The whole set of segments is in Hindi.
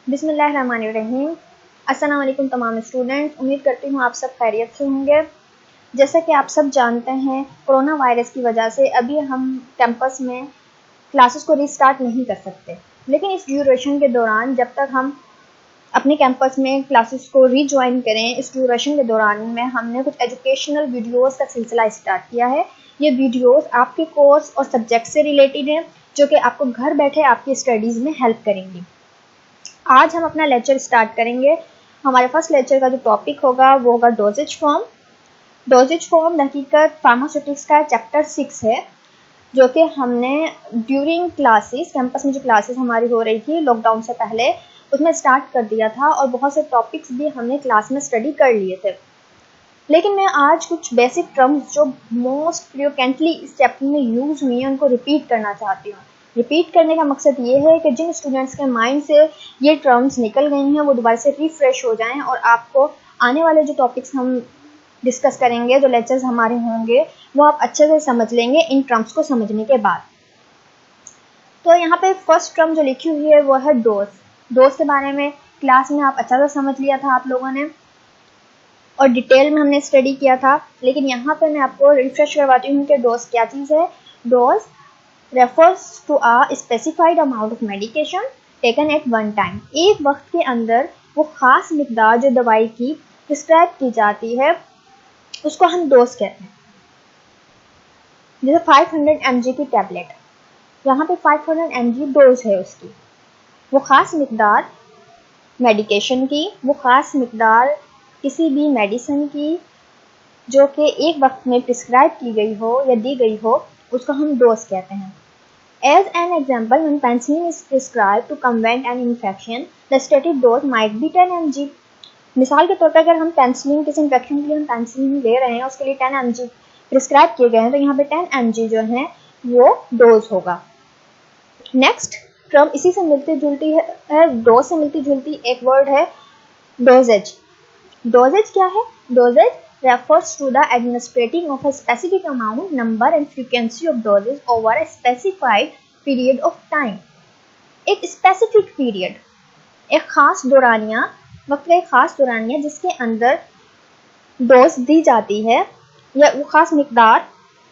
बिस्मिल्लाहिर्रहमानिर्रहीम। अस्सलाम वालेकुम तमाम स्टूडेंट्स, उम्मीद करती हूँ आप सब खैरियत से होंगे। जैसा कि आप सब जानते हैं, कोरोना वायरस की वजह से अभी हम कैंपस में क्लासेस को रीस्टार्ट नहीं कर सकते, लेकिन इस ड्यूरेशन के दौरान जब तक हम अपने कैंपस में क्लासेस को रीज्वाइन करें, इस ड्यूरेशन के दौरान में हमने कुछ एजुकेशनल वीडियोस का सिलसिला स्टार्ट किया है। ये वीडियोस आपके कोर्स और सब्जेक्ट से रिलेटेड हैं, जो कि आपको घर बैठे आपकी स्टडीज़ में हेल्प करेंगी। आज हम अपना लेक्चर स्टार्ट करेंगे। हमारे फर्स्ट लेक्चर का जो टॉपिक होगा वो होगा डोजेज फॉर्म। डोजेज फॉर्म हकीकत फार्मास्यूटिक्स का चैप्टर 6 है, जो कि हमने ड्यूरिंग क्लासेस, कैंपस में जो क्लासेस हमारी हो रही थी लॉकडाउन से पहले, उसमें स्टार्ट कर दिया था और बहुत से टॉपिक्स भी हमने क्लास में स्टडी कर लिए थे। लेकिन मैं आज कुछ बेसिक टर्म्स जो मोस्ट फ्रिक्वेंटली इस चैप्टर में यूज़ हुई हैं उनको रिपीट करना चाहती हूँ। रिपीट करने का मकसद ये है कि जिन स्टूडेंट्स के माइंड से ये टर्म्स निकल गई हैं वो दोबारा से रिफ्रेश हो जाएं और आपको आने वाले जो टॉपिक्स हम डिस्कस करेंगे, जो लेक्चर्स हमारे होंगे, वो आप अच्छे से समझ लेंगे इन टर्म्स को समझने के बाद। तो यहाँ पे फर्स्ट टर्म जो लिखी हुई है वो है डोज। डोज के बारे में क्लास में आप अच्छा से समझ लिया था आप लोगों ने और डिटेल में हमने स्टडी किया था, लेकिन यहाँ पे मैं आपको रिफ्रेश करवाती हूँ कि डोज क्या चीज़ है। Dose refers to a specified amount of medication taken at one time। एक वक्त के अंदर वो खास मिकदार जो दवाई की प्रिस्क्राइब की जाती है उसको हम डोज कहते हैं। जैसे 500 mg की टैबलेट, यहाँ पे 500 mg डोज है उसकी। वो खास मिकदार मेडिकेशन की, वो खास मिकदार किसी भी मेडिसिन की जो कि एक वक्त में प्रिस्क्राइब की गई हो या दी गई हो, उसको हम डोज कहते हैं। As an example, when penicillin is prescribed to combat an infection, the stated dose might be 10 mg। मिसाल के तौर पर अगर हम पेनिसिलिन, किसी इन्फेक्शन के लिए हम पेनिसिलिन ले रहे हैं, उसके लिए 10 mg प्रिस्क्राइब किए गए हैं, तो यहाँ पे 10 mg जो है वो डोज होगा। नेक्स्ट टर्म इसी से मिलती जुलती है, डोज से मिलती जुलती एक वर्ड है डोजेज। डोजेज क्या है? Dosage refers to the administrating of a specific amount, number and frequency of doses over a specified period of time। एक specific period, एक खास दौरानिया, वक्त का एक खास दौरानिया जिसके अंदर डोज दी जाती है या वो खास मिकदार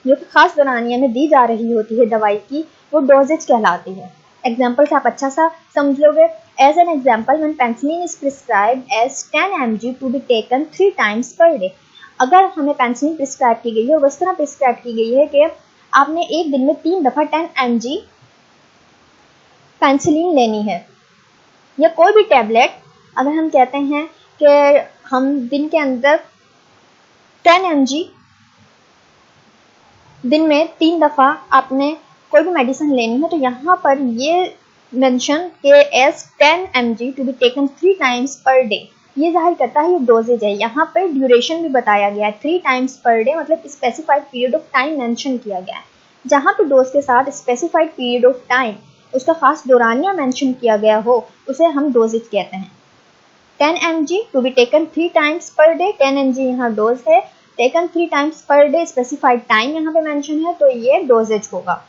जो कि खास दौरानिया में दी जा रही होती है दवाई की, वो डोजेज कहलाती है। एग्जाम्पल से आप अच्छा सा समझ लोगे। As an example, when penicillin is prescribed as 10 mg to be taken 3 times per day। अगर हमें पेनिसिलिन प्रिस्क्राइब की गई है और उस तरह प्रिस्क्राइब की गई है कि आपने एक दिन में 3 दफ़ा 10 mg पेनिसिलिन लेनी है, या कोई भी टैबलेट अगर हम कहते हैं कि हम दिन के अंदर 10 mg दिन में 3 दफ़ा आपने कोई भी मेडिसिन लेनी है, तो यहाँ पर ये मेंशन के as 10 mg to be taken 3 times per day, ये जाहिर करता है ये डोजेज है। यहाँ पर ड्यूरेशन भी बताया गया है, 3 टाइम्स पर डे, मतलब specified period of time mention किया गया है। जहाँ पे डोज के साथ स्पेसिफाइड पीरियड ऑफ टाइम, उसका खास दौरानिया मेंशन किया गया हो, उसे हम डोजेज कहते हैं। 10 mg to be taken 3 times per day, 10 mg यहाँ डोज है, taken 3 times per day, specified time यहाँ पे मेंशन है, तो ये डोजेज होगा।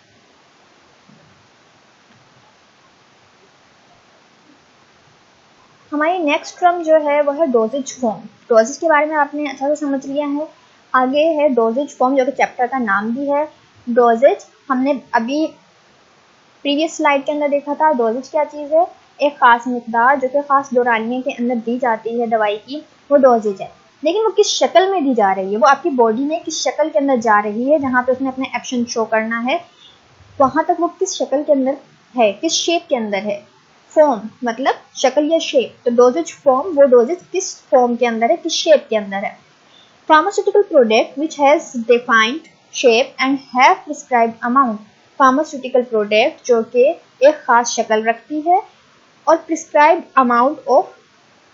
हमारी नेक्स्ट टर्म जो है वो है डोजेज फॉर्म। डोजेज के बारे में आपने अच्छा से समझ लिया है। आगे है डोजेज फॉर्म, जो कि चैप्टर का नाम भी है। डोजेज हमने अभी प्रीवियस स्लाइड के अंदर देखा था। डोजेज क्या चीज़ है? एक खास मिकदार जो कि खास दौरानिये के अंदर दी जाती है दवाई की, वो डोजेज है। लेकिन वो किस शक्ल में दी जा रही है, वो आपकी बॉडी में किस शक्ल के अंदर जा रही है, जहाँ पे उसने अपने एक्शन शो करना है, वहाँ तक वो किस शक्ल के अंदर है, किस शेप के अंदर है। फॉर्म मतलब शक्ल या शेप, तो डोजेज फॉर्म, वो डोजेज किस फॉर्म के अंदर है, किस शेप के अंदर है। Pharmaceutical product which has defined shape and have prescribed amount. Pharmaceutical product जो कि एक खास शक्ल रखती है और prescribed amount of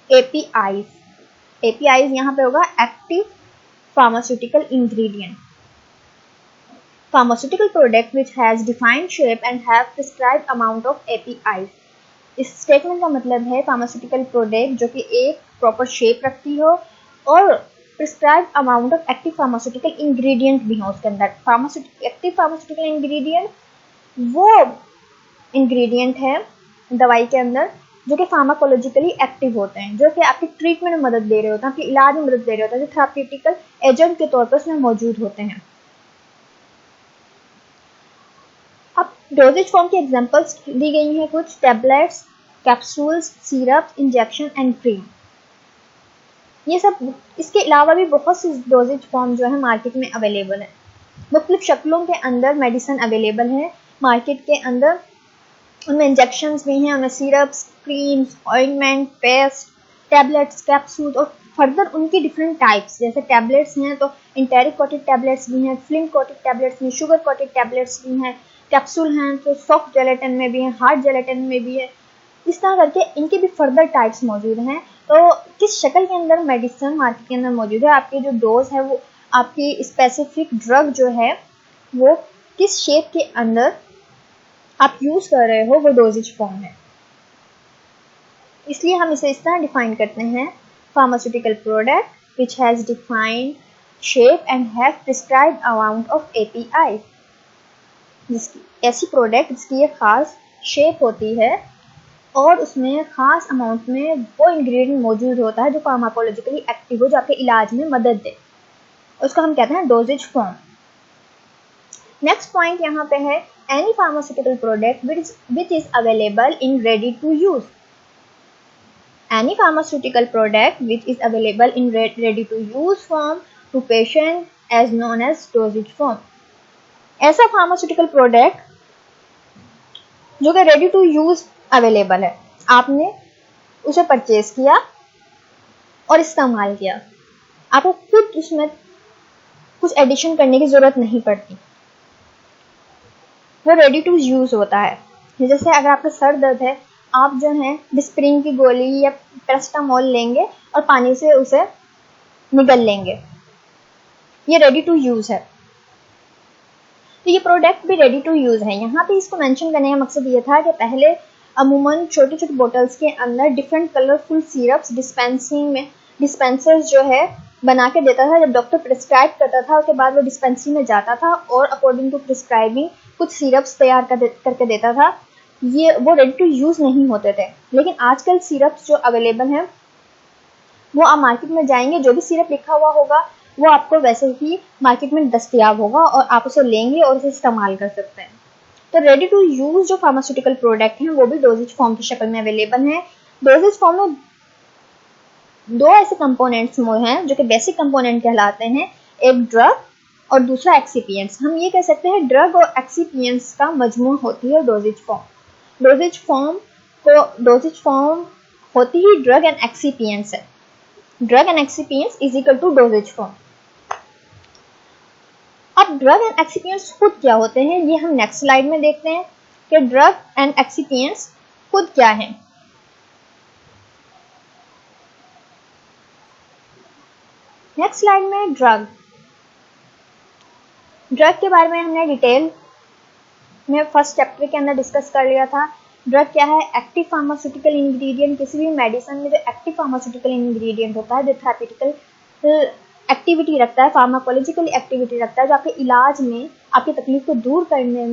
APIs. APIs यहाँ पे होगा active pharmaceutical ingredient. Pharmaceutical product which has defined shape and have prescribed amount of APIs. इस स्टेटमेंट का मतलब है फार्मास्यूटिकल प्रोडक्ट जो कि एक प्रॉपर शेप रखती हो और prescribe amount of active pharmaceutical ingredient भी हो उसके अंदर। एक्टिव फार्मास्यूटिकल इंग्रेडिएंट वो इंग्रेडिएंट है दवाई के अंदर जो कि फार्माकोलॉजिकली एक्टिव होते हैं, जो कि आपके ट्रीटमेंट में मदद दे रहे होते हैं, आपके इलाज में मदद दे रहे होते हैं, जो थेराप्यूटिकल एजेंट के तौर पर उसमें मौजूद होते हैं। अब डोजेज फॉर्म की एग्जांपल्स दी गई हैं कुछ: tablets, capsules, syrup, injection and cream. ये सब, इसके अलावा भी बहुत सी डोजेज फॉर्म जो है मार्केट में अवेलेबल है। मुख्तलिफ शक्लों के अंदर मेडिसिन अवेलेबल है मार्केट के अंदर। उनमें इंजेक्शंस भी हैं, उनमें syrups, creams, ointment, paste, tablets, capsule और फर्दर उनकी डिफरेंट टाइप्स। जैसे टैबलेट्स हैं तो इंटेरिक कोटेड टैबलेट्स भी हैं, फिल्म कोटेड टैबलेट्स भी, शुगर कोटेड टैबलेट्स भी हैं। कैप्सूल हैं तो सॉफ्ट जेलेटिन में भी हैं, हार्ड जेलेटिन में भी है। इस तरह करके इनके भी फर्दर टाइप्स मौजूद हैं। तो किस शक्ल के अंदर मेडिसिन मार्केट के अंदर मौजूद है, आपकी जो डोज है वो आपकी स्पेसिफिक ड्रग जो है वो किस शेप के अंदर आप यूज कर रहे हो, वो डोजेज फॉर्म है। इसलिए हम इसे इस तरह डिफाइन करते हैं: pharmaceutical product which has defined shape and have prescribed amount of API। जिसकी ऐसी प्रोडक्ट जिसकी एक खास शेप होती है और उसमें खास अमाउंट में वो इंग्रेडिएंट मौजूद होता है जो फार्माकोलॉजिकली एक्टिव हो, जो आपके इलाज में मदद दे, उसको हम कहते हैं डोजेज फॉर्म। नेक्स्ट पॉइंट यहाँ पे है any pharmaceutical product which is available in ready to use। Any pharmaceutical product which is available in ready to use form to patient as known as dosage form। ऐसा फार्मास्यूटिकल प्रोडक्ट जो कि रेडी टू यूज अवेलेबल है, आपने उसे परचेज किया और इस्तेमाल किया, आपको खुद उसमें कुछ एडिशन करने की जरूरत नहीं पड़ती, वो रेडी टू यूज होता है। जैसे अगर आपका सर दर्द है, आप जो है डिस्प्रिन की गोली या पैरास्टामोल लेंगे और पानी से उसे निगल लेंगे, ये रेडी टू यूज है। तो ये प्रोडक्ट भी रेडी टू यूज है। यहाँ पे इसको मेंशन करने का मकसद ये था कि पहले अमूमन छोटी छोटी बोतल्स के अंदर डिफरेंट कलरफुल सिरप्स डिस्पेंसर्स जो है बना के देता था। जब डॉक्टर प्रिस्क्राइब करता था उसके बाद वो डिस्पेंसरी में जाता था और अकॉर्डिंग टू प्रिस्क्राइबिंग कुछ सिरप्स तैयार करके देता था। ये वो रेडी टू यूज नहीं होते थे। लेकिन आजकल सिरप्स जो अवेलेबल हैं वो आप मार्केट में जाएंगे, जो भी सिरप लिखा हुआ होगा वो आपको वैसे ही मार्केट में दस्तयाब होगा और आप उसे लेंगे और उसे इस्तेमाल कर सकते हैं। तो रेडी टू यूज जो फार्मास्यूटिकल प्रोडक्ट हैं वो भी डोजेज फॉर्म की शक्ल में अवेलेबल हैं। डोजेज फॉर्म में दो ऐसे कंपोनेंट्स हैं जो कि बेसिक कंपोनेंट कहलाते हैं, एक ड्रग और दूसरा एक्सिपिएंट्स। हम ये कह सकते हैं ड्रग और एक्सिपिएंट्स का मजमू होती है डोजेज फॉर्म। डोजेज फॉर्म होती ही ड्रग एंड एक्सिपिएंट्स है। Drug and excipients is equal to doses form. अब ड्रग एंड एक्सिपिएंट्स खुद क्या होते हैं ये हम नेक्स्ट स्लाइड में देखते हैं कि ड्रग एंड एक्सिपिएंट्स खुद क्या है। नेक्स्ट स्लाइड में ड्रग के बारे में हमने डिटेल में फर्स्ट चैप्टर के अंदर डिस्कस कर लिया था। ड्रग क्या है? Active pharmaceutical ingredient. किसी भी मेडिसिन में जो एक्टिव फार्मास्यूटिकल इंग्रेडिएंट होता है, जो थेराप्यूटिकल एक्टिविटी रखता है, फार्माकोलॉजिकल एक्टिविटी रखता है, जो आपके इलाज में आपकी तकलीफ को दूर करने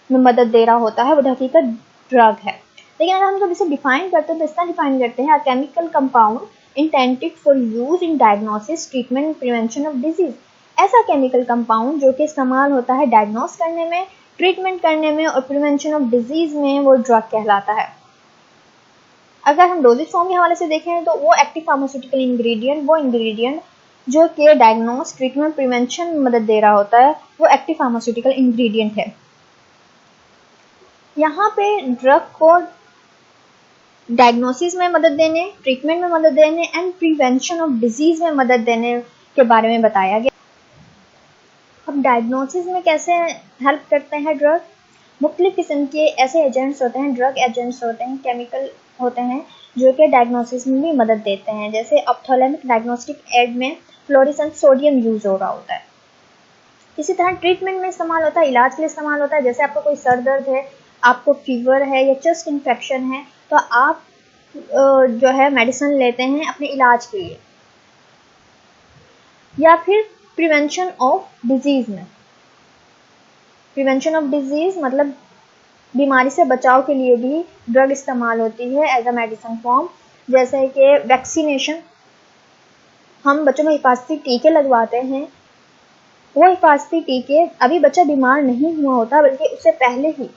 में मदद दे रहा होता है, वो हकीकत ड्रग है। लेकिन अगर हम जब इसे डिफाइन करते हैं तो इस तरह डिफाइन करते हैं: chemical compound intended for use in diagnosis, treatment, prevention of disease. ऐसा केमिकल कंपाउंड जो कि इस्तेमाल होता है डायग्नोस करने में, ट्रीटमेंट करने में और प्रिवेंशन ऑफ डिजीज में, वो ड्रग कहलाता है। अगर हम डोजेज फॉर्म के हवाले से देखें तो वो एक्टिव फार्मास्यूटिकल इंग्रेडिएंट, वो इंग्रेडिएंट जो कि डायग्नोस, ट्रीटमेंट, प्रिवेंशन में मदद दे रहा होता है, वो एक्टिव फार्मास्यूटिकल इंग्रेडिएंट है। यहाँ पे ड्रग को डायग्नोसिस में मदद देने, ट्रीटमेंट में मदद देने एंड प्रिवेंशन ऑफ डिजीज में मदद देने के बारे में बताया गया। अब डायग्नोसिस में कैसे हेल्प करते हैं ड्रग? मुख्तलिफ किस्म के ऐसे एजेंट्स होते हैं, ड्रग एजेंट्स होते हैं, केमिकल होते हैं जो कि डायग्नोसिस में भी मदद देते हैं। जैसे ऑप्थेल्मिक डायग्नोस्टिक एड में फ्लोरेसेंट सोडियम यूज हो रहा होता है। इसी तरह ट्रीटमेंट में इस्तेमाल होता है, इलाज के लिए इस्तेमाल होता है। जैसे आपको कोई सर दर्द है, आपको फीवर है या चेस्ट इन्फेक्शन है, तो आप जो है मेडिसिन लेते हैं अपने इलाज के लिए। या फिर प्रिवेंशन ऑफ डिजीज में, प्रिवेंशन ऑफ डिजीज मतलब बीमारी से बचाव के लिए भी ड्रग इस्तेमाल होती है एज अ मेडिसिन फॉर्म, जैसे कि वैक्सीनेशन। हम बच्चों में हिफाजती टीके लगवाते हैं, वो हिफाजती टीके अभी बच्चा बीमार नहीं हुआ होता बल्कि उससे पहले ही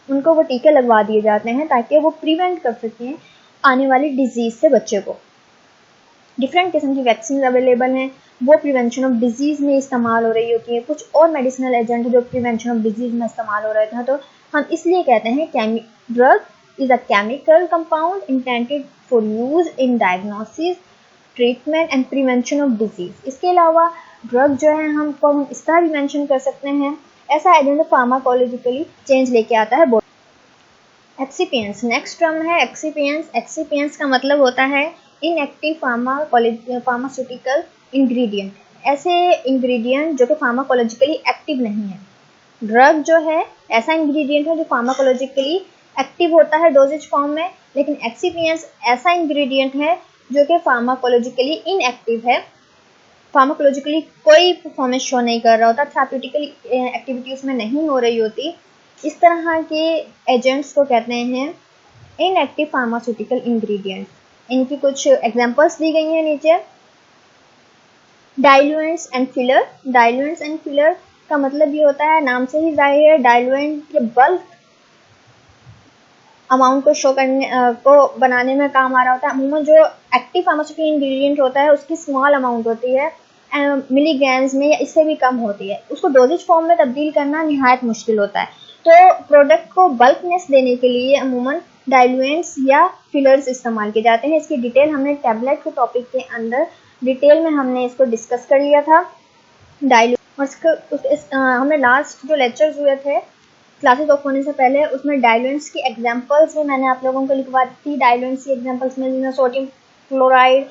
उनको वो टीके लगवा दिए जाते हैं ताकि वो प्रिवेंट कर सकें आने वाली डिजीज से बच्चे को। डिफरेंट किस्म की वैक्सीन अवेलेबल हैं, वो प्रिवेंशन ऑफ डिजीज में इस्तेमाल हो रही होती है। कुछ और मेडिसिनल एजेंट जो प्रिवेंशन ऑफ डिजीज में इस्तेमाल हो रहे थे, तो हम इसलिए कहते हैं drug is a chemical compound intended for use in diagnosis, treatment and prevention of disease. इसके अलावा ड्रग जो है हम इस तरह भी मेंशन कर सकते हैं, ऐसा एजेंट फार्माकोलॉजिकली चेंज लेके आता है। एक्सिपिएंट्स नेक्स्ट टर्म है एक्सिपिएंट्स। एक्सिपिएंट्स का मतलब होता है इनएक्टिव फार्मास्यूटिकल इंग्रेडिएंट, ऐसे इंग्रेडिएंट जो कि फार्माकोलॉजिकली एक्टिव नहीं है। ड्रग जो है ऐसा इंग्रेडिएंट है जो फार्माकोलॉजिकली एक्टिव होता है डोजेज फॉर्म में, लेकिन एक्सिपिएंट्स ऐसा इंग्रेडिएंट है जो कि फार्माकोलॉजिकली इनएक्टिव है, फार्माकोलॉजिकली कोई परफॉर्मेंस शो नहीं कर रहा होता, थेराप्यूटिकली एक्टिविटी उसमें नहीं हो रही होती। इस तरह के एजेंट्स को कहते हैं इनएक्टिव फार्मास्यूटिकल इंग्रेडिएंट्स। इनकी कुछ एग्जांपल्स दी गई हैं नीचे। Diluents and filler. Diluents and filler का मतलब ये होता है, नाम से ही जाहिर है, डाइल्यूएंट के बल्क अमाउंट को शो करने को बनाने में काम आ रहा होता है। अमूमन जो एक्टिव फार्मास्यूटिकल इंग्रेडिएंट होता है उसकी स्मॉल अमाउंट होती है, मिलीग्राम्स में या इससे भी कम होती है, उसको डोजेज फॉर्म में तब्दील करना निहायत मुश्किल होता है। तो प्रोडक्ट को बल्कनेस देने के लिए अमूमन डाइल्यूएंट्स या फिलर्स इस्तेमाल किए जाते हैं। इसकी डिटेल हमने टैबलेट के टॉपिक के अंदर डिटेल में हमने इसको डिस्कस कर लिया था। हमने लास्ट जो लेक्चर्स हुए थे क्लासेस ऑफ होने से पहले, उसमें डाइल्यूएंट्स की एग्जांपल्स भी मैंने आप लोगों को लिखवा दी थी। डाइल्यूएंट्स की एग्जांपल्स में जिसमें sodium chloride,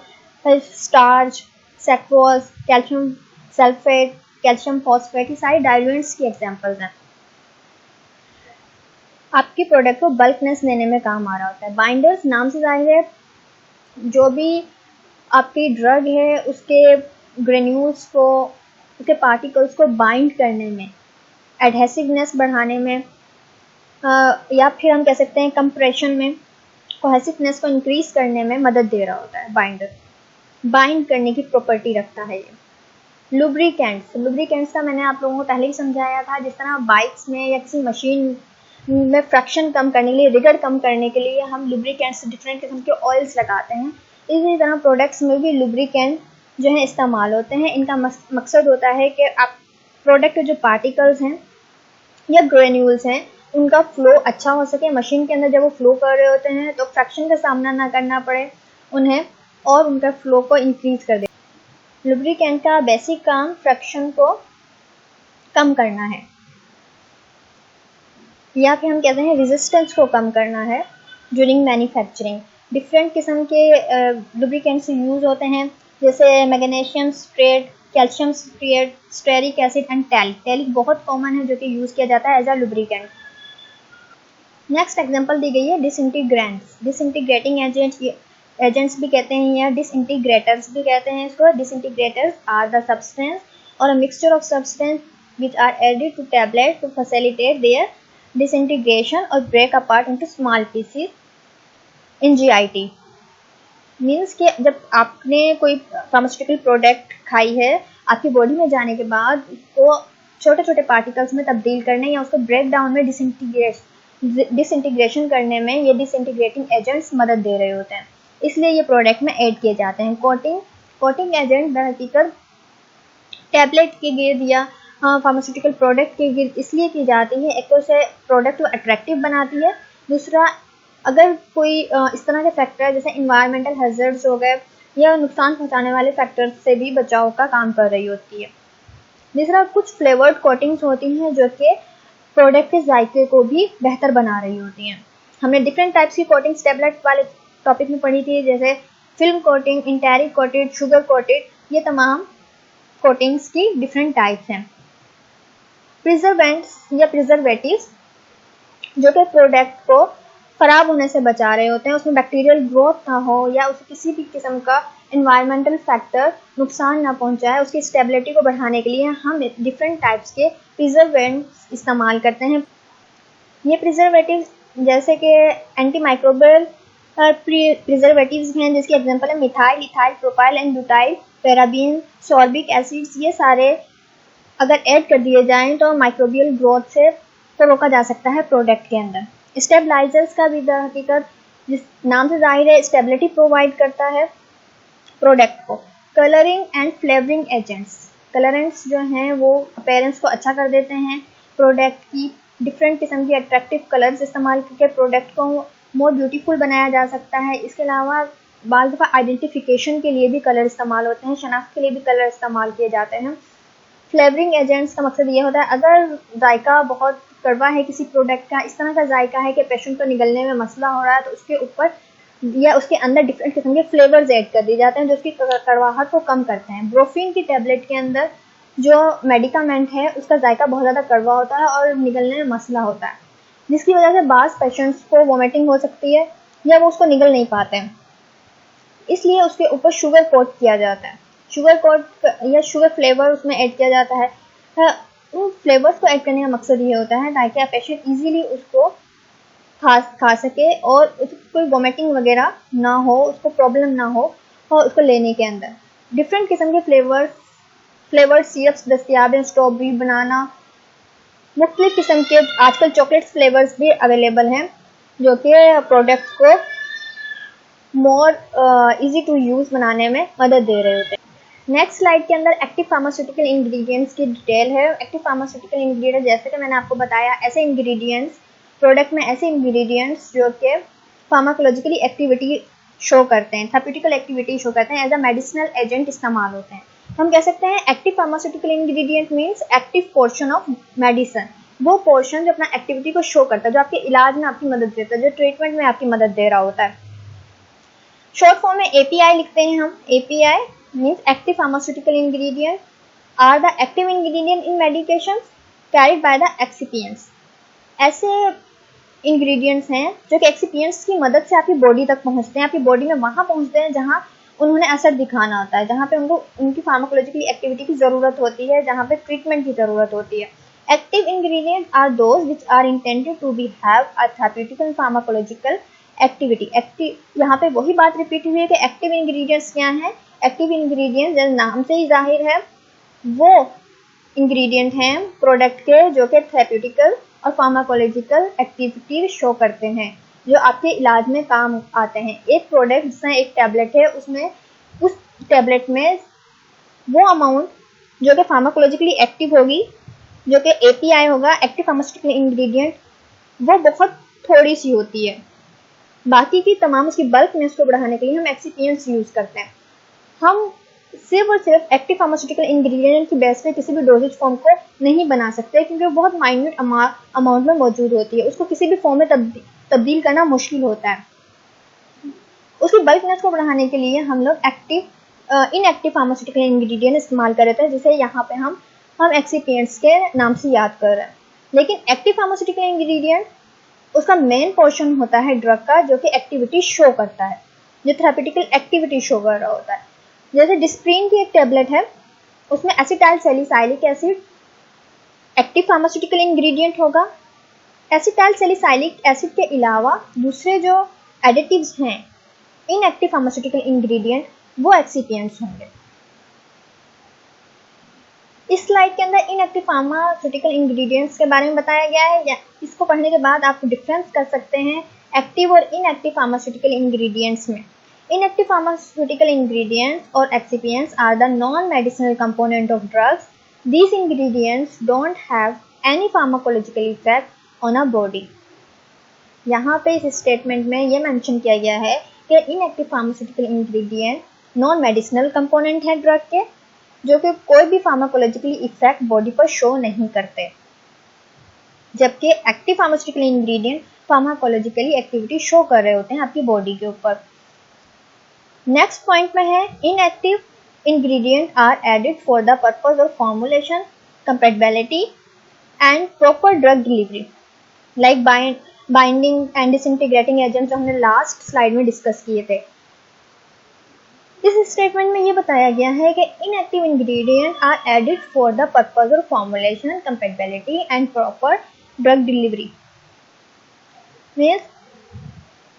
starch, sucrose, calcium sulphate, calcium phosphate, ये सारी डाइल्यूएंट्स की एग्जांपल्स हैं। आपके प्रोडक्ट को बल्कनेस देने में काम आ रहा होता है। बाइंडर्स, नाम से जाहिर है, जो भी आपकी ड्रग है उसके ग्रेन्यूल्स को, उसके पार्टिकल्स को बाइंड करने में, एडहेसिवनेस बढ़ाने में, या फिर हम कह सकते हैं कंप्रेशन में, कोहेसिवनेस को इंक्रीज करने में मदद दे रहा होता है। बाइंडर बाइंड करने की प्रॉपर्टी रखता है ये। लुब्रिकेंट्स, लुब्रिकेंट्स का मैंने आप लोगों को पहले ही समझाया था। जिस तरह बाइक्स में या किसी मशीन में फ्रिक्शन कम करने के लिए, रिगड़ कम करने के लिए हम लुब्रिकेंट्स डिफरेंट किस्म के ऑयल्स लगाते हैं, इसी तरह प्रोडक्ट्स में भी लुब्रिकेंट जो है इस्तेमाल होते हैं। इनका मकसद होता है कि आप प्रोडक्ट के जो पार्टिकल्स हैं या ग्रेन्यूल्स हैं उनका फ्लो अच्छा हो सके। मशीन के अंदर जब वो फ्लो कर रहे होते हैं तो फ्रिक्शन का सामना ना करना पड़े उन्हें, और उनका फ्लो को इंक्रीज कर दे। लुब्रिकेंट का बेसिक काम फ्रिक्शन को कम करना है, या फिर हम कहते हैं रेजिस्टेंस को कम करना है ड्यूरिंग मैन्युफैक्चरिंग। डिफरेंट किस्म के लुब्रिकेंट्स यूज होते हैं, जैसे magnesium stearate, calcium stearate, stearic acid and talc. Talc बहुत कॉमन है जो कि यूज किया जाता है as a lubricant. Next example दी गई है डिसइंटीग्रेंट्स। डिसइंटीग्रेटिंग एजेंट्स भी कहते हैं या डिसइंटीग्रेटर्स भी कहते हैं इसको। डिसइंटीग्रेटर्स आर द सब्सटेंस और a mixture of substance which are added to tablet to facilitate their disintegration or break apart into small pieces in GIT। Means कि जब आपने कोई फार्मास्यूटिकल प्रोडक्ट खाई है, आपकी बॉडी में जाने के बाद उसको छोटे छोटे पार्टिकल्स में तब्दील करने या उसको ब्रेक डाउन में डिसइंटीग्रेशन करने में ये डिसइंटीग्रेटिंग एजेंट्स मदद दे रहे होते हैं, इसलिए ये प्रोडक्ट में ऐड किए जाते हैं। कोटिंग एजेंट दरहकीकत टैबलेट के गिर्द या फार्मास्यूटिकल प्रोडक्ट के गिर्द इसलिए की जाती है, एक तो उसे प्रोडक्ट को अट्रैक्टिव बनाती है, दूसरा अगर कोई इस तरह के फैक्टर जैसे इन्वायरमेंटल हैजर्ड्स हो गए या नुकसान पहुंचाने वाले फैक्टर्स से भी बचाव का काम कर रही होती है। तीसरा, कुछ फ्लेवर्ड कोटिंग्स होती हैं जो कि प्रोडक्ट के जायके को भी बेहतर बना रही होती हैं। हमने डिफरेंट टाइप्स की कोटिंग्स टैबलेट वाले टॉपिक में पढ़ी थी, जैसे film coating, enteric coated, sugar coated, ये तमाम कोटिंग्स की डिफरेंट टाइप्स हैं। प्रिजर्वेंट्स या प्रिजर्वेटिव्स जो कि प्रोडक्ट को खराब होने से बचा रहे होते हैं, उसमें बैक्टीरियल ग्रोथ ना हो या उसे किसी भी किस्म का एनवायरमेंटल फैक्टर नुकसान ना पहुंचाए, उसकी स्टेबिलिटी को बढ़ाने के लिए हम डिफरेंट टाइप्स के प्रिजर्वेंट्स इस्तेमाल करते हैं। ये प्रिजर्वेटिव जैसे कि एंटी माइक्रोबियल प्रिजर्वेटिव्स हैं, जिसके एग्जांपल है methyl, ethyl, propyl and butyl, paraben, sorbic acids. ये सारे अगर ऐड कर दिए जाएं तो माइक्रोबियल ग्रोथ से तो रोका जा सकता है प्रोडक्ट के अंदर। स्टेबलाइजर्स का भी हकीकत जिस नाम से जाहिर है स्टेबिलिटी प्रोवाइड करता है प्रोडक्ट को। Colouring and flavouring agents, colourants जो हैं वो अपीयरेंस को अच्छा कर देते हैं प्रोडक्ट की। डिफरेंट किस्म की अट्रैक्टिव कलर्स इस्तेमाल करके प्रोडक्ट को मोर ब्यूटीफुल बनाया जा सकता है। इसके अलावा बाज़ दफ़ा आइडेंटिफिकेशन के लिए भी कलर इस्तेमाल होते हैं, शनाख्त के लिए भी कलर इस्तेमाल किए जाते हैं। फ्लेवरिंग एजेंट्स का मकसद ये होता है अगर जायका बहुत कड़वा है किसी प्रोडक्ट का, इस तरह का जायका है कि पेशेंट को निगलने में मसला हो रहा है, तो उसके ऊपर या उसके अंदर डिफरेंट किस्म के फ्लेवर्स ऐड कर दिए जाते हैं जो उसकी कड़वाहट को कम करते हैं। ब्रोफीन की टैबलेट के अंदर जो मेडिकामेंट है उसका जायका बहुत ज़्यादा कड़वा होता है और निगलने में मसला होता है, जिसकी वजह से बाज़ पेशेंट्स को वोमिटिंग हो सकती है या वो उसको निगल नहीं पाते हैं। इसलिए उसके ऊपर शुगर कोट किया जाता है, शुगर कोट या शुगर फ्लेवर उसमें ऐड किया जाता है। उन फ्लेवर्स को ऐड करने का मकसद ये होता है ताकि पेशेंट इजीली उसको खा सके और उसको कोई वोमिटिंग वगैरह ना हो, उसको प्रॉब्लम ना हो और उसको लेने के अंदर। डिफरेंट किस्म के फ्लेवर सिरप्स दस्तियाब हैं, स्ट्रॉबेरी, बनाना, मुख्तलिफ किस्म के आजकल चॉकलेट फ्लेवर्स भी अवेलेबल हैं जो कि प्रोडक्ट को मोर इजी टू यूज़ बनाने में मदद दे रहे होते हैं। नेक्स्ट स्लाइड के अंदर एक्टिव फार्मास्यूटिकल इंग्रेडिएंट्स की डिटेल है। एक्टिव फार्मास्यूटिकल इंग्रेडिएंट जैसे कि मैंने आपको बताया ऐसे इंग्रेडिएंट्स प्रोडक्ट में ऐसे इंग्रेडिएंट्स जो कि फार्माकोलॉजिकली एक्टिविटी शो करते हैं, थेरेप्यूटिकल एक्टिविटी शो करते हैं, एज अ मेडिसिनल एजेंट इस्तेमाल होते हैं। हम कह सकते हैं active pharmaceutical ingredient means active portion of medicine, वो पोर्शन जो अपना एक्टिविटी को शो करता है, जो आपके इलाज में आपकी मदद देता है, जो ट्रीटमेंट में आपकी मदद दे रहा होता है। शॉर्ट फॉर्म में API लिखते हैं हम। API means active pharmaceutical ingredient are the active ingredient in medications carried by the excipients. ऐसे इंग्रेडिएंट्स हैं जो कि एक्सिपिएंट्स की मदद से आपकी बॉडी तक पहुंचते हैं, आपकी बॉडी में वहां पहुंचते हैं जहां उन्होंने असर दिखाना होता है, जहां पे उनको उनकी फार्माकोलॉजिकल एक्टिविटी की ज़रूरत होती है, जहां पे ट्रीटमेंट की ज़रूरत होती है। Active ingredient are those which are intended to be have a therapeutical pharmacological activity. Active यहाँ पे वही बात रिपीट हुई है कि एक्टिव इंग्रेडिएंट्स क्या हैं। एक्टिव इंग्रेडिएंट्स जैसे नाम से ही जाहिर है वो इंग्रेडिएंट हैं प्रोडक्ट के जो कि थेरेप्यूटिकल और फार्माकोलॉजिकल एक्टिविटी शो करते हैं, जो आपके इलाज में काम आते हैं। एक प्रोडक्ट जिसमें एक टैबलेट है उसमें उस टैबलेट में वो अमाउंट जो कि फार्माकोलॉजिकली एक्टिव होगी, जो कि API होगा, एक्टिव फार्मास्यूटिकल इंग्रेडिएंट, वो बहुत थोड़ी सी होती है। बाकी की तमाम उसकी बल्क में उसको बढ़ाने के लिए हम एक्सिपिएंट्स यूज़ करते हैं। हम सिर्फ और सिर्फ एक्टिव फार्मास्यूटिकल इंग्रेडिएंट की बेस पे किसी भी डोजेज फॉर्म को नहीं बना सकते क्योंकि वो बहुत माइन्यूट अमाउंट में मौजूद होती है, उसको किसी भी फॉर्म में तब्दील करना मुश्किल होता है। उसकी बल्कनेस को बढ़ाने के लिए हम लोग इनएक्टिव फार्मास्यूटिकल इंग्रेडिएंट इस्तेमाल कर रहे थे, जिसे यहाँ पे हम एक्सिपिएंट्स के नाम से याद कर रहे हैं। लेकिन एक्टिव फार्मास्यूटिकल इंग्रेडिएंट उसका मेन पोर्शन होता है ड्रग का जो कि एक्टिविटी शो करता है, जो थेरेप्यूटिकल एक्टिविटी शो कर रहा होता है। जैसे डिस्प्रिन की एक टैबलेट है, उसमें acetyl salicylic acid active pharmaceutical ingredient होगा। एसिटाइल सैलिसाइलिक एसिड के अलावा दूसरे जो एडिटिव्स हैं इनएक्टिव फार्मास्यूटिकल इंग्रेडिएंट वो एक्सिपिएंट्स होंगे। इस स्लाइड के अंदर इनएक्टिव फार्मास्यूटिकल इंग्रेडिएंट्स के बारे में बताया गया है, या इसको पढ़ने के बाद आप डिफरेंस कर सकते हैं एक्टिव और इनएक्टिव फार्मास्यूटिकल इंग्रेडिएंट्स में। Inactive pharmaceutical ingredients or excipients are the non-medicinal component of drugs. These ingredients don't have any pharmacological effect on a body. यहाँ पे इस स्टेटमेंट में ये मेंशन किया गया है कि inactive pharmaceutical ingredient non medicinal component है ड्रग के, जो कि कोई भी फार्माकोलॉजिकली इफेक्ट बॉडी पर शो नहीं करते, जबकि active pharmaceutical ingredient pharmacologically activity show कर रहे होते हैं आपकी बॉडी के ऊपर। नेक्स्ट पॉइंट में है inactive ingredient are added for the purpose of formulation, compatibility and proper drug delivery, like binding and disintegrating agent जो हमने लास्ट स्लाइड में डिस्कस किए थे। इस स्टेटमेंट में ये बताया गया है कि inactive ingredient are added for the purpose of formulation, compatibility and proper drug delivery. Means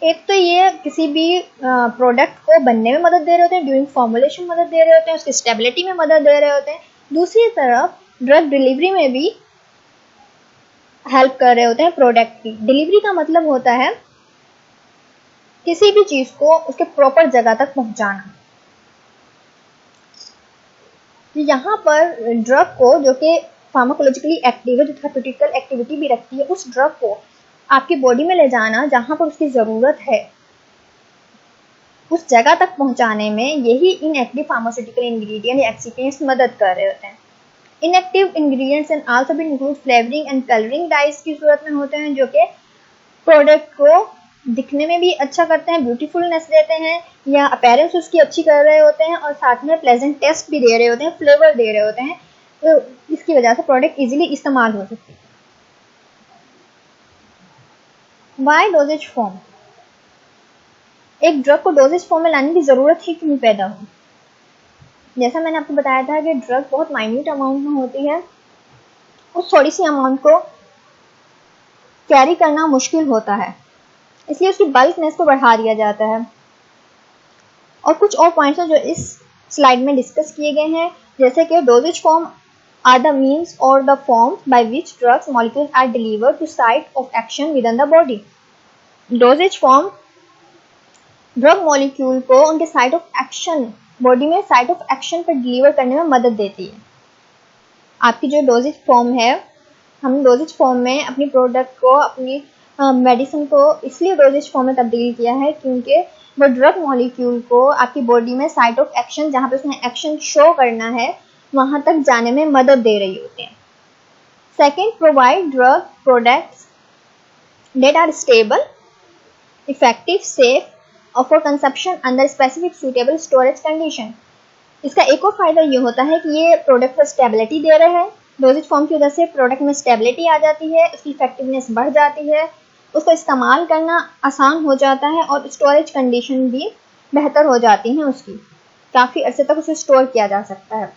एक तो ये किसी भी प्रोडक्ट को बनने में मदद दे रहे होते हैं, ड्यूरिंग फॉर्मुलेशन मदद दे रहे होते हैं, उसकी स्टेबिलिटी में मदद दे रहे होते हैं। दूसरी तरफ ड्रग डिलीवरी में भी हेल्प कर रहे होते हैं प्रोडक्ट की। डिलीवरी का मतलब होता है किसी भी चीज को उसके प्रॉपर जगह तक पहुंचाना। यहाँ पर ड्रग को, जो कि फार्माकोलॉजिकली एक्टिव है, जो थेरेप्यूटिकल एक्टिविटी भी रखती है, उस ड्रग को आपकी बॉडी में ले जाना जहां पर उसकी जरूरत है, उस जगह तक पहुंचाने में यही इनएक्टिव फार्मास्यूटिकल इंग्रेडिएंट या एक्सिपिएंट्स मदद कर रहे होते हैं। इनएक्टिव इंग्रेडिएंट्स एंड आल्सो भी include flavouring and colouring dice की सूरत में होते हैं, जो कि प्रोडक्ट को दिखने में भी अच्छा करते हैं, ब्यूटीफुलनेस देते हैं या अपीयरेंस उसकी अच्छी कर रहे होते हैं, और साथ में प्लेजेंट टेस्ट भी दे रहे होते हैं, फ्लेवर दे रहे होते हैं। तो इसकी वजह से प्रोडक्ट इजीली इस्तेमाल हो सकती है। Why dosage form? एक ड्रग को डोजेज फॉर्म में लाने की जरूरत ही क्यों पैदा हो? जैसा मैंने आपको बताया था कि ड्रग बहुत माइन्यूट अमाउंट में होती है, उस थोड़ी सी अमाउंट को कैरी करना मुश्किल होता है, इसलिए उसकी बल्कनेस को बढ़ा दिया जाता है। और कुछ और पॉइंट्स हैं जो इस स्लाइड में डिस्कस किए गए हैं, जैसे कि doses form are the means or the forms by which drugs molecules are delivered to site of action within the body. Dosage form drug molecule को उनके साइट ऑफ एक्शन, बॉडी में साइट ऑफ एक्शन पर डिलीवर करने में मदद देती है। आपकी जो डोजेज फॉर्म है, हम डोजेज फॉर्म में अपनी प्रोडक्ट को, अपनी मेडिसिन को इसलिए डोजेज फॉर्म में तब्दील किया है क्योंकि वो ड्रग मॉलिक्यूल को आपकी बॉडी में साइट ऑफ एक्शन, जहाँ पे उसने एक्शन शो करना है, वहां तक जाने में मदद दे रही होती है। Second, provide drug products that are stable, effective, safe और for consumption under specific suitable storage condition. इसका एक और फायदा ये होता है कि ये प्रोडक्ट को स्टेबिलिटी दे रहे हैं। डोजेज फॉर्म की वजह से प्रोडक्ट में स्टेबिलिटी आ जाती है, उसकी इफेक्टिवनेस बढ़ जाती है, उसको इस्तेमाल करना आसान हो जाता है और स्टोरेज कंडीशन भी बेहतर हो जाती है उसकी, काफ़ी अरसे तक उसे स्टोर किया जा सकता है।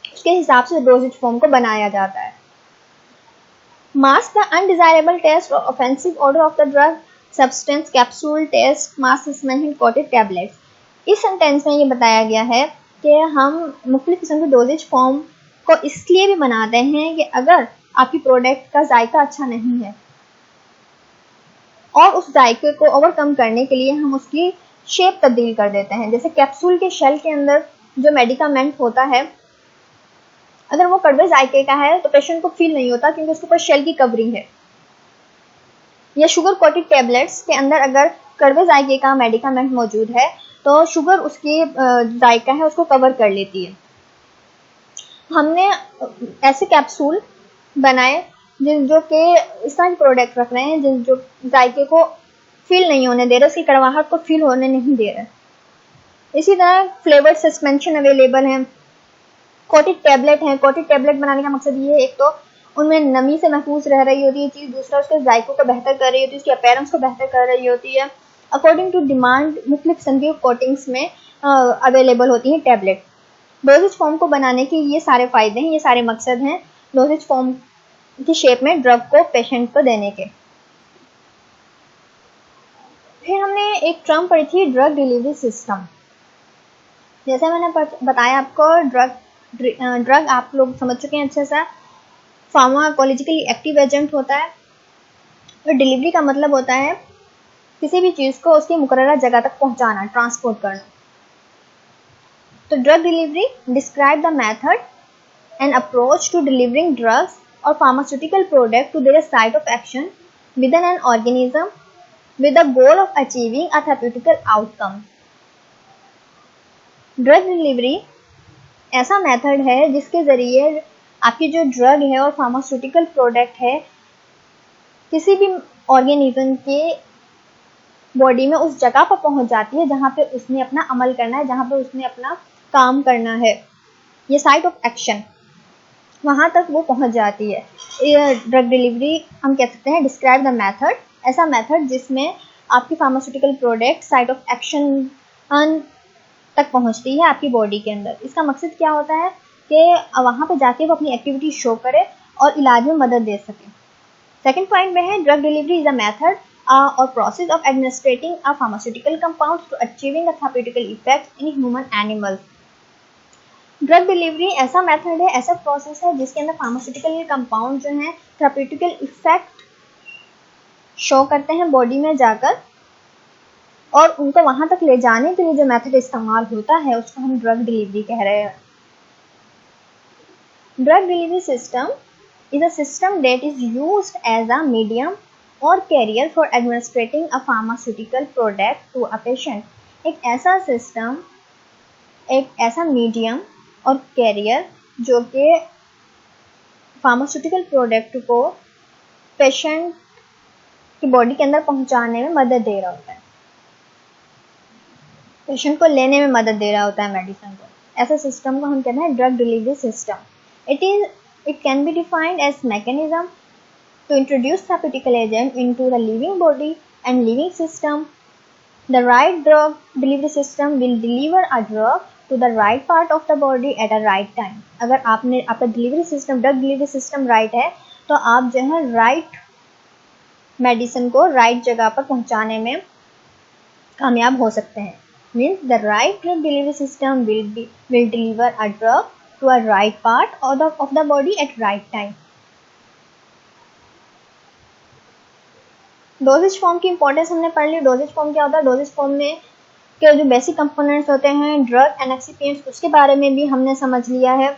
उसके हिसाब से डोजेज फॉर्म को बनाया जाता है। मास्क द अनडिजायरेबल टेस्ट और offensive odour of the drug substance capsule taste mass suspension coated tablets. इस सेंटेंस में ये बताया गया है कि हम मुख्तलिफ किस्म के डोजेज फॉर्म को इसलिए भी बनाते हैं कि अगर आपकी प्रोडक्ट का जायका अच्छा नहीं है और उस जायके को ओवरकम करने के लिए हम उसकी शेप तब्दील कर देते हैं। जैसे कैप्सूल के शेल के अंदर जो मेडिकामेंट होता है, अगर वो कड़वे जायके का है तो पेशेंट को फील नहीं होता क्योंकि उसके ऊपर शेल की कवरिंग है। या शुगर कोटेड टैबलेट्स के अंदर अगर कड़वे जायके का मेडिकामेंट मौजूद है तो शुगर उसकी जायका है उसको कवर कर लेती है। हमने ऐसे कैप्सूल बनाए जो कि इस तरह के प्रोडक्ट रख रहे हैं जो जायके को फील नहीं होने दे रहे, उसकी कड़वाहट को फील होने नहीं दे रहे। इसी तरह फ्लेवर सस्पेंशन अवेलेबल हैं, कोटेड टैबलेट हैं। कोटेड टैबलेट बनाने का मकसद ये है, एक तो उनमें नमी से महफूज रह रही होती है चीज़, दूसरा उसके जायकों को बेहतर कर रही होती है, उसकी अपीयरेंस को बेहतर कर रही होती है। अकॉर्डिंग टू डिमांड मुख्तलिफ किस्म की कोटिंग्स में अवेलेबल होती हैं टैबलेट। डोजेज फॉर्म को बनाने के ये सारे फ़ायदे हैं, ये सारे मकसद हैं डोजेज फॉर्म की शेप में ड्रग को पेशेंट को देने के। फिर हमने एक टर्म पढ़ी थी, ड्रग डिलीवरी सिस्टम। जैसे मैंने बताया आपको, ड्रग आप लोग समझ चुके हैं अच्छे से, फार्माकोलॉजिकली एक्टिव एजेंट होता है और डिलीवरी का मतलब होता है किसी भी चीज़ को उसकी मुकर्ररा जगह तक पहुंचाना, ट्रांसपोर्ट करना। तो drug delivery describe the method and approach to delivering drugs और pharmaceutical product to their site of action with in an organism with the goal of achieving a therapeutic outcome. Drug delivery ऐसा मेथड है जिसके ज़रिए आपकी जो ड्रग है और फार्मास्यूटिकल प्रोडक्ट है किसी भी ऑर्गेनिज्म के बॉडी में उस जगह पर पहुंच जाती है जहां पे उसने अपना अमल करना है, जहां पे उसने अपना काम करना है। ये साइट ऑफ एक्शन, वहां तक वो पहुंच जाती है। ड्रग डिलीवरी हम कह सकते हैं डिस्क्राइब द मेथड, ऐसा मेथड जिसमें आपकी pharmaceutical product site of action तक पहुंचती है आपकी बॉडी के अंदर। इसका मकसद क्या होता है कि वहाँ पे जाके वो अपनी एक्टिविटी शो करे और इलाज में मदद दे सके। सेकंड पॉइंट में है drug delivery is a method or process of administrating a pharmaceutical compound to achieving a therapeutic effect in human animals. Drug delivery ऐसा मेथड है, ऐसा प्रोसेस है जिसके अंदर फार्मास्यूटिकल कंपाउंड जो है थेराप्यूटिकल इफेक्ट शो करते हैं बॉडी में जाकर, और उनको वहां तक ले जाने के लिए जो मेथड इस्तेमाल होता है उसको हम ड्रग डिलीवरी कह रहे हैं। Drug delivery system is a system that is used as a medium or carrier for administrating a pharmaceutical product to a patient. एक ऐसा सिस्टम, एक ऐसा मीडियम और कैरियर जो कि फार्मास्यूटिकल प्रोडक्ट को पेशेंट की बॉडी के अंदर पहुंचाने में मदद दे रहा होता है, पेशेंट को लेने में मदद दे रहा होता है मेडिसिन को। ऐसा सिस्टम को हम कहते हैं drug delivery system. It can be defined as mechanism to introduce therapeutic agent into the living body and living system. The right drug delivery system will deliver a drug to the right part of the body at a right time. अगर आपका delivery system, drug delivery system right है तो आप जो है राइट मेडिसिन को राइट जगह पर पहुंचाने में कामयाब हो सकते हैं। Means the right drug delivery system will deliver a drug to a right part of the body at right time. Doses form की इंपॉर्टेंस हमने पढ़ ली। डोजेज फॉर्म क्या होता है, डोजेज फॉर्म में के जो बेसिक कंपोनेंट्स होते हैं ड्रग एंड एक्सिपिएंट्स, उसके बारे में भी हमने समझ लिया है।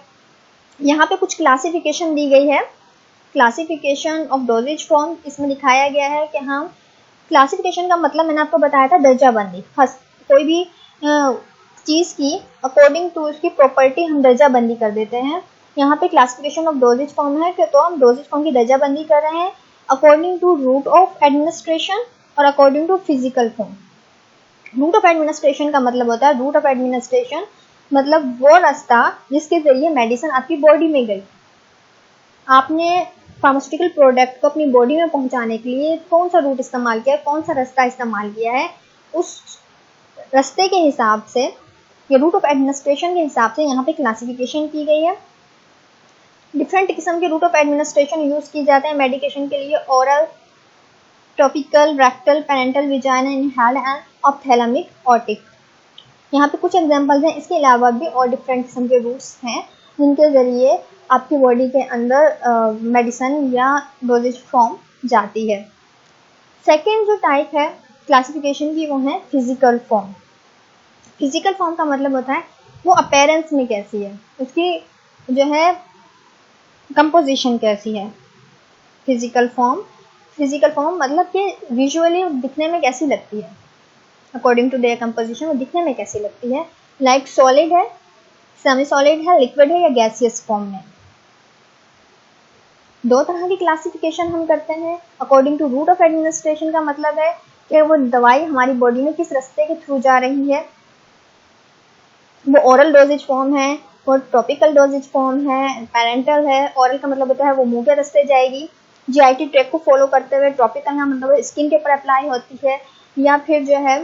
यहाँ पे कुछ क्लासिफिकेशन दी गई है, क्लासिफिकेशन ऑफ डोजेज फॉर्म इसमें दिखाया गया है कि हम क्लासिफिकेशन का मतलब मैंने आपको बताया था दर्जाबंदी। कोई भी चीज़ की अकॉर्डिंग टू उसकी प्रॉपर्टी हम दर्जाबंदी कर देते हैं। यहाँ पे क्लासिफिकेशन ऑफ डोजेज फॉर्म है कि तो हम डोजेज फॉर्म की दर्जाबंदी कर रहे हैं according to route of administration और according to physical form. Route of administration का मतलब होता है, रूट ऑफ एडमिनिस्ट्रेशन मतलब वो रास्ता जिसके जरिए मेडिसिन आपकी बॉडी में गई। आपने फार्मास्यूटिकल प्रोडक्ट को अपनी बॉडी में पहुंचाने के लिए कौन सा रूट इस्तेमाल किया है, कौन सा रास्ता इस्तेमाल किया है, उस रास्ते के हिसाब से या रूट ऑफ एडमिनिस्ट्रेशन के हिसाब से यहाँ पे क्लासिफिकेशन की गई है। डिफरेंट किस्म के रूट ऑफ एडमिनिस्ट्रेशन यूज़ किए जाते हैं मेडिकेशन के लिए, oral, topical, rectal, parental, vaginal, inhaled and ophthalmic, otic. यहाँ पे कुछ एग्जांपल्स हैं। इसके अलावा भी और डिफरेंट किस्म के रूट्स हैं जिनके ज़रिए आपकी बॉडी के अंदर मेडिसिन या डोजेज फॉर्म जाती है। सेकेंड जो टाइप है क्लासिफिकेशन की वो है फिजिकल फॉर्म। फिजिकल फॉर्म का मतलब होता है वो अपीयरेंस में कैसी है, उसकी जो है कंपोजिशन कैसी है। फिजिकल फॉर्म मतलब कि विजुअली दिखने में कैसी लगती है, अकॉर्डिंग टू देयर कंपोजिशन वो दिखने में कैसी लगती है। लाइक सॉलिड है, सेमी सॉलिड है, लिक्विड है या गैसियस फॉर्म में। दो तरह की क्लासिफिकेशन हम करते हैं according to route of administration का मतलब है कि वो दवाई हमारी बॉडी में किस रास्ते के थ्रू जा रही है, वो ओरल डोजेज फॉर्म है, वो टॉपिकल डोजेज फॉर्म है, पेरेंटल है। ओरल का मतलब होता है वो मुंह के रास्ते जाएगी, जीआईटी ट्रैक को फॉलो करते हुए। टॉपिकल का मतलब स्किन के ऊपर अप्लाई होती है, या फिर जो है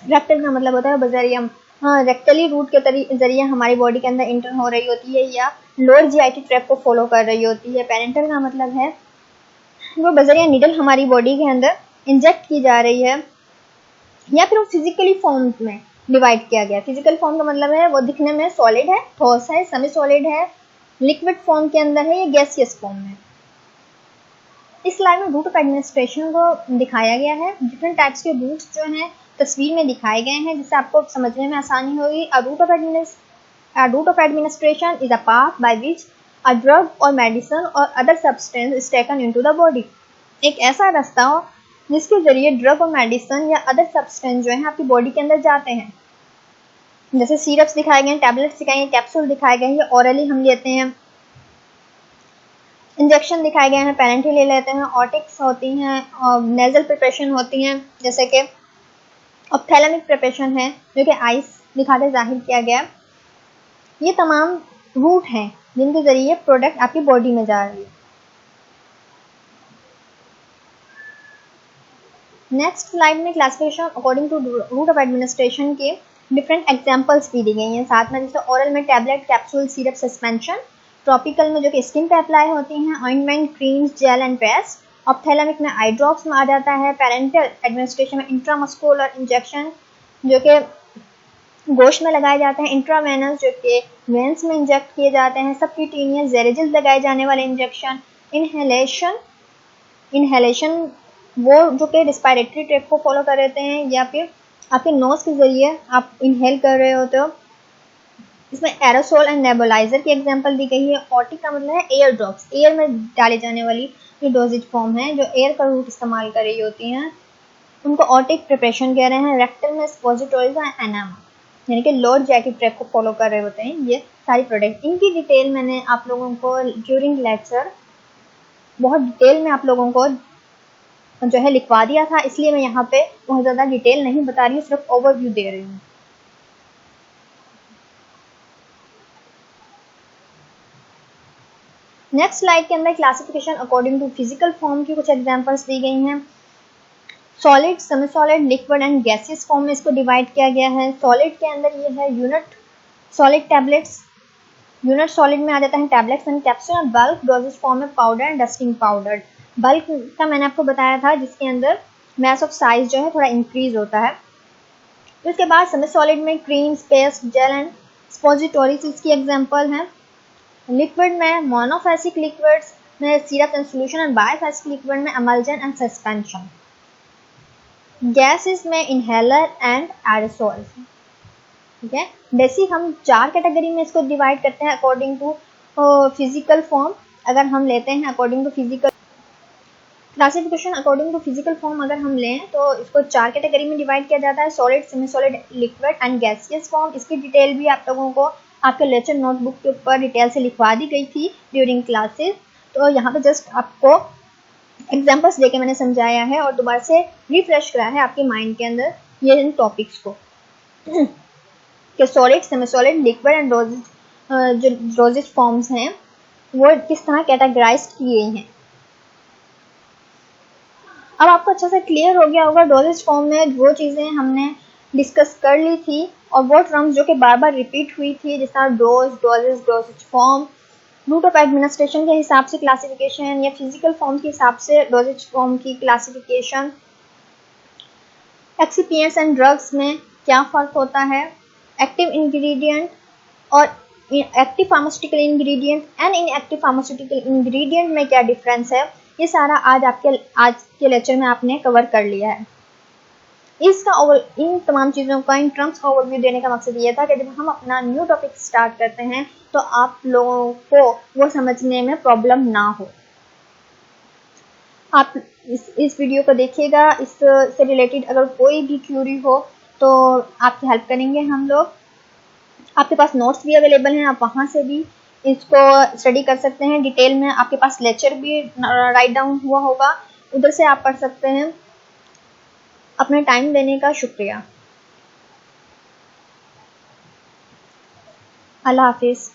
रेक्टल का मतलब होता है बजरियम, रेक्टली रूट के जरिए हमारी बॉडी के अंदर इंटर हो रही होती है या लोअर जीआईटी ट्रैक को फॉलो कर रही होती है। पेरेंटल का मतलब है वो बजरिया नीडल हमारी बॉडी के अंदर इंजेक्ट की जा रही है, या फिर वो फिजिकली फॉर्म में डिवाइड किया गया। फिजिकल फॉर्म का मतलब है वो दिखने में सॉलिड है, ठोस है, सेमी सॉलिड है, लिक्विड फॉर्म के अंदर है या गैसियस फॉर्म में। इस स्लाइड में रूट ऑफ एडमिनिस्ट्रेशन को दिखाया गया है। डिफरेंट टाइप्स के रूट्स जो हैं तस्वीर में दिखाए गए हैं जिससे आपको समझने में आसानी होगी। A route of administration is a path by which a drug or medicine or other substance is taken into the body. एक ऐसा रास्ता हो जिसके जरिए ड्रग और मेडिसिन या अदर सब्सटेंस जो है आपकी बॉडी के अंदर जाते हैं। जैसे सिरप्स दिखाए गए हैं, टैबलेट्स दिखाए गए, कैप्सूल दिखाए गए हैं, ये ओरली हम लेते हैं। इंजेक्शन दिखाए गए हैं, पेरेंटल ले लेते हैं, ऑटिक्स होती हैं और नेजल प्रिपरेशन होती हैं, जैसे कि ऑप्थेलमिक प्रिपरेशन है जो कि आइस दिखाकर जाहिर किया गया। ये तमाम रूट हैं जिनके जरिए प्रोडक्ट आपकी बॉडी में जा रही है। नेक्स्ट स्लाइड में classification according to route of administration के डिफरेंट एग्जांपल्स भी दी गई हैं साथ में, जैसे ओरल में tablet, capsule, syrup, suspension, topical में जो कि स्किन पे अप्लाई होती हैं, ointment, creams, gel and paste, ophthalmic में आई ड्रॉप्स में आ जाता है। पेरेंटल एडमिनिस्ट्रेशन में इंट्रामस्कुलर इंजेक्शन जो कि गोश्त में लगाए जाते हैं। इंट्रावेनस जो कि वेंस में इंजेक्ट किए जाते हैं। सबक्यूटेनियस जेरेजिल लगाए जाने वाले इंजेक्शन। इनहेलेशन वो जो कि रिस्पायरेटरी ट्रैक को फॉलो कर रहे हैं या फिर आपके नोज के जरिए आप इनहेल कर रहे होते हो। इसमें एरोसोल एंड नेबुलाइजर की एग्जांपल दी गई है। ऑटिक का मतलब है एयर ड्रॉप्स, एयर में डाले जाने वाली जो डोजेज फॉर्म है जो एयर का रूट इस्तेमाल कर रही होती हैं उनको ऑटिक प्रिपरेशन कह रहे हैं। रेक्टल में सपोजिटोरीज और एनामा यानी कि लोअर जैकेट ट्रैक को फॉलो कर रहे होते हैं ये सारी प्रोडक्ट। इनकी डिटेल मैंने आप लोगों को ड्यूरिंग लेक्चर बहुत डिटेल में आप लोगों को जो है लिखवा दिया था, इसलिए मैं यहाँ पे बहुत ज़्यादा डिटेल नहीं बता रही हूँ, सिर्फ ओवरव्यू दे रही हूँ। नेक्स्ट स्लाइड के अंदर classification according to physical form की कुछ एग्जांपल्स दी गई हैं। Solid, semi solid, liquid and gaseous form में इसको डिवाइड किया गया है। सॉलिड के अंदर ये है unit solid tablets, unit solid में आ जाता है टैबलेट्स एंड कैप्सूल। और बल्क डोजेज फॉर्म में powder and dusting powder. Bulk का मैंने आपको बताया था जिसके अंदर मैस ऑफ साइज जो है थोड़ा इंक्रीज होता है। उसके बाद सेमी सॉलिड में cream, paste, gel and suppositories इसकी एग्जांपल हैं। लिक्विड में मोनोफेसिक लिक्विड्स में syrup and solution and biphasic liquid में एमल्जन एंड सस्पेंशन। गैसेस में इनहेलर एंड एरोसोल। ठीक है, बेसिक हम 4 कैटेगरी में इसको डिवाइड करते हैं अकॉर्डिंग टू फिजिकल फॉर्म। अगर हम लेते हैं according to physical classification according to physical form अगर हम लें तो इसको 4 कैटेगरी में डिवाइड किया जाता है। Solid, semi solid, liquid and gaseous form. इसकी डिटेल भी आप लोगों को आपके लेक्चर नोटबुक के ऊपर डिटेल से लिखवा दी गई थी ड्यूरिंग क्लासेस। तो यहाँ पे जस्ट आपको एग्जाम्पल्स देके मैंने समझाया है और दोबारा से रिफ्रेश करा है आपके माइंड के अंदर ये इन टॉपिक्स को कि solid, semi solid, liquid and जो डोजेज फॉर्म्स हैं वो किस तरह कैटेगराइज की गई हैं। अब आपको अच्छे से क्लियर हो गया होगा डोजेज फॉर्म में वो चीज़ें हमने डिस्कस कर ली थी और वो टर्म्स जो कि बार बार रिपीट हुई थी जिस तरह dose, dosage, dosage form, route of administration के हिसाब से क्लासिफिकेशन या फिजिकल फॉर्म के हिसाब से डोजेज फॉर्म की क्लासिफिकेशन। एक्सिपिएंट्स एंड ड्रग्स में क्या फ़र्क होता है, एक्टिव इंग्रेडिएंट और active pharmaceutical ingredient and inactive pharmaceutical ingredient में क्या डिफरेंस है, ये सारा आज के लेक्चर में आपने कवर कर लिया है। इन तमाम चीज़ों का इन टर्म्स का ओवरव्यू देने का मकसद ये था कि जब हम अपना न्यू टॉपिक स्टार्ट करते हैं तो आप लोगों को वो समझने में प्रॉब्लम ना हो। आप इस वीडियो को देखिएगा, इससे रिलेटेड अगर कोई भी क्यूरी हो तो आपकी हेल्प करेंगे हम लोग। आपके पास नोट्स भी अवेलेबल हैं, आप वहाँ से भी इसको स्टडी कर सकते हैं डिटेल में। आपके पास लेक्चर भी राइट डाउन हुआ होगा, उधर से आप पढ़ सकते हैं। अपने टाइम देने का शुक्रिया। अल्लाह हाफिज़।